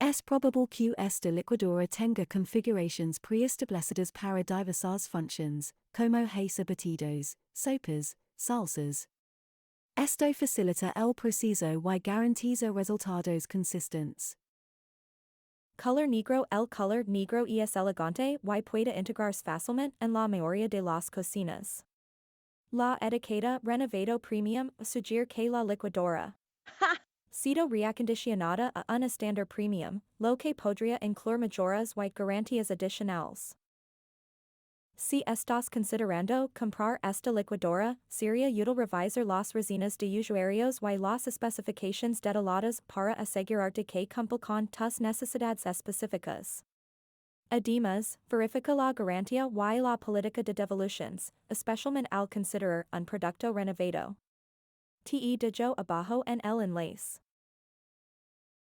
Es probable que esta licuadora tenga configuraciones preestablecidas para diversas funciones, como hacer batidos, sopas, salsas. Esto facilita el proceso y garantiza resultados consistentes. Color negro. El color negro es elegante y puede integrarse fácilmente en la mayoría de las cocinas. La etiqueta renovado premium sugiere que la licuadora ha sido reacondicionada a un estándar premium, lo que podría incluir mejoras y garantías adicionales. Si estás considerando comprar esta licuadora, sería útil revisar las resinas de usuarios y las especificaciones detalladas para asegurarte que cumple con tus necesidades específicas. Además, verifica la garantía y la política de devoluciones, especialmente al considerar un producto renovado. Te dejo abajo en el enlace.